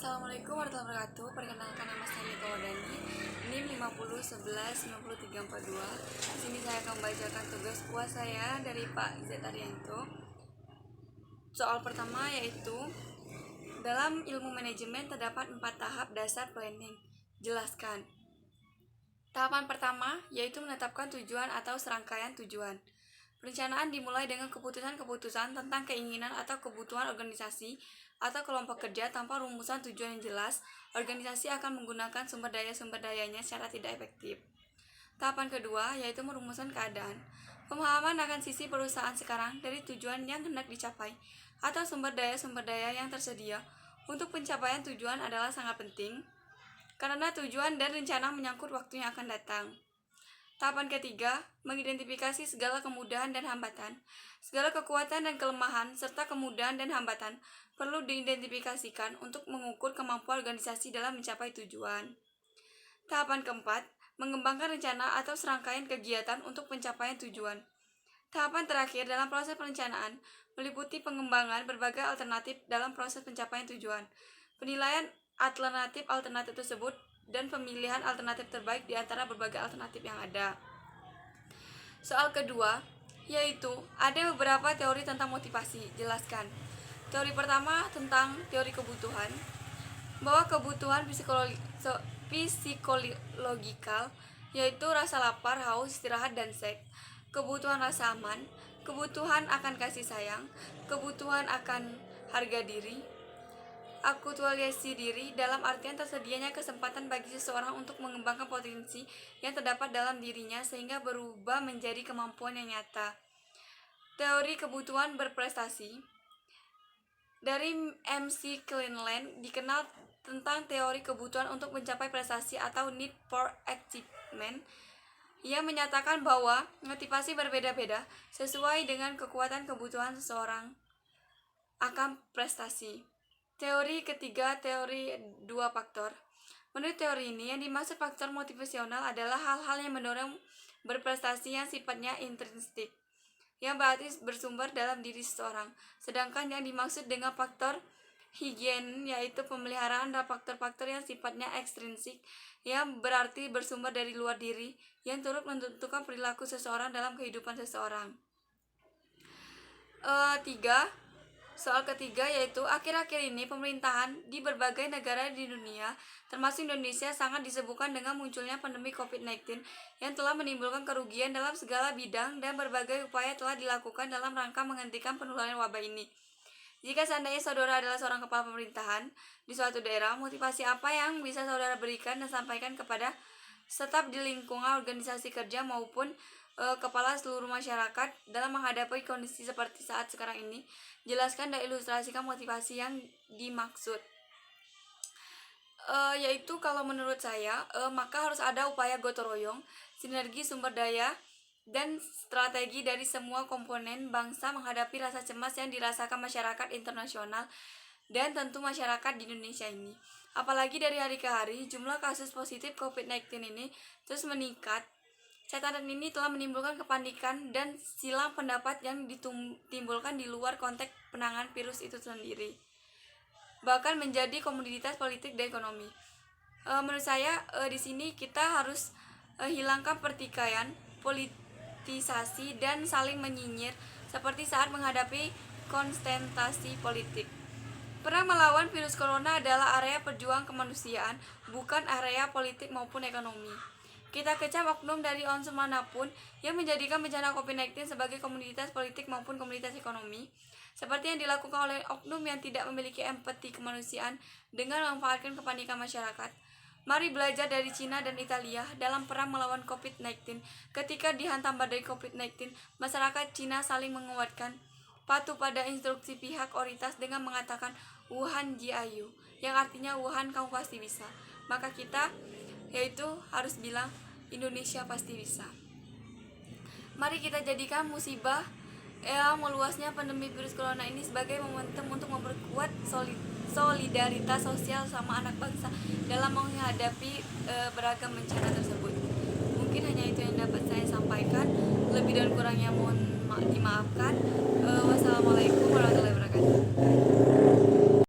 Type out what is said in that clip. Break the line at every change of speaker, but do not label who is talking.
Assalamualaikum warahmatullahi wabarakatuh. Perkenalkan, nama saya Niko Wadani, NIM 5011-90342. Di sini saya akan membacakan tugas puas saya dari Pak Z Arianto. Soal pertama yaitu, dalam ilmu manajemen terdapat 4 tahap dasar planning. Jelaskan. Tahapan pertama yaitu menetapkan tujuan atau serangkaian tujuan. Perencanaan dimulai dengan keputusan-keputusan tentang keinginan atau kebutuhan organisasi atau kelompok kerja. Tanpa rumusan tujuan yang jelas, organisasi akan menggunakan sumber dayanya secara tidak efektif. Tahapan kedua yaitu merumuskan keadaan. Pemahaman akan sisi perusahaan sekarang dari tujuan yang hendak dicapai atau sumber daya yang tersedia untuk pencapaian tujuan adalah sangat penting karena tujuan dan rencana menyangkut waktu yang akan datang. Tahapan ketiga, mengidentifikasi segala kemudahan dan hambatan. Segala kekuatan dan kelemahan, serta kemudahan dan hambatan perlu diidentifikasikan untuk mengukur kemampuan organisasi dalam mencapai tujuan. Tahapan keempat, mengembangkan rencana atau serangkaian kegiatan untuk pencapaian tujuan. Tahapan terakhir dalam proses perencanaan meliputi pengembangan berbagai alternatif dalam proses pencapaian tujuan, penilaian alternatif tersebut, dan pemilihan alternatif terbaik di antara berbagai alternatif yang ada. Soal kedua, yaitu ada beberapa teori tentang motivasi. Jelaskan. Teori pertama tentang teori kebutuhan, bahwa kebutuhan psikologikal yaitu rasa lapar, haus, istirahat, dan seks. Kebutuhan rasa aman, kebutuhan akan kasih sayang, kebutuhan akan harga diri, aktualisasi diri dalam artian tersedianya kesempatan bagi seseorang untuk mengembangkan potensi yang terdapat dalam dirinya sehingga berubah menjadi kemampuan yang nyata. Teori kebutuhan berprestasi dari MC Cleland dikenal tentang teori kebutuhan untuk mencapai prestasi atau need for achievement. Ia menyatakan bahwa motivasi berbeda-beda sesuai dengan kekuatan kebutuhan seseorang akan prestasi. Teori ketiga, teori 2 faktor. Menurut teori ini, yang dimaksud faktor motivasional adalah hal-hal yang mendorong berprestasi yang sifatnya intrinsik, yang berarti bersumber dalam diri seseorang. Sedangkan yang dimaksud dengan faktor higien yaitu pemeliharaan adalah faktor-faktor yang sifatnya ekstrinsik, yang berarti bersumber dari luar diri, yang turut menentukan perilaku seseorang dalam kehidupan seseorang. Soal ketiga yaitu akhir-akhir ini pemerintahan di berbagai negara di dunia termasuk Indonesia sangat disibukkan dengan munculnya pandemi COVID-19 yang telah menimbulkan kerugian dalam segala bidang dan berbagai upaya telah dilakukan dalam rangka menghentikan penularan wabah ini. Jika seandainya saudara adalah seorang kepala pemerintahan di suatu daerah, motivasi apa yang bisa saudara berikan dan sampaikan kepada staf di lingkungan organisasi kerja maupun kepala seluruh masyarakat dalam menghadapi kondisi seperti saat sekarang ini? Jelaskan dan ilustrasikan motivasi yang dimaksud. Yaitu kalau menurut saya, maka harus ada upaya gotong royong, sinergi sumber daya, dan strategi dari semua komponen bangsa menghadapi rasa cemas yang dirasakan masyarakat internasional dan tentu masyarakat di Indonesia ini. Apalagi dari hari ke hari, jumlah kasus positif COVID-19 ini terus meningkat. Catatan ini telah menimbulkan kepanikan dan silang pendapat yang ditimbulkan di luar konteks penanganan virus itu sendiri, bahkan menjadi komoditas politik dan ekonomi. Menurut saya di sini kita harus hilangkan pertikaian, politisasi, dan saling menyinyir seperti saat menghadapi konstentasi politik. Perang melawan virus corona adalah area perjuangan kemanusiaan, bukan area politik maupun ekonomi. Kita kecam oknum dari unsur manapun yang menjadikan bencana COVID-19 sebagai komoditas politik maupun komoditas ekonomi, seperti yang dilakukan oleh oknum yang tidak memiliki empati kemanusiaan dengan memanfaatkan kepanikan masyarakat. Mari belajar dari Cina dan Italia dalam perang melawan COVID-19. Ketika dihantam badai COVID-19, masyarakat Cina saling menguatkan, patuh pada instruksi pihak otoritas dengan mengatakan Wuhan Jiayu, yang artinya Wuhan kamu pasti bisa. Maka kita yaitu harus bilang Indonesia pasti bisa. Mari kita jadikan musibah meluasnya pandemi virus corona ini sebagai momentum untuk memperkuat solidaritas sosial sama anak bangsa dalam menghadapi beragam bencana tersebut. Mungkin hanya itu yang dapat saya sampaikan. Lebih dan kurangnya mohon dimaafkan. Wassalamualaikum warahmatullahi wabarakatuh.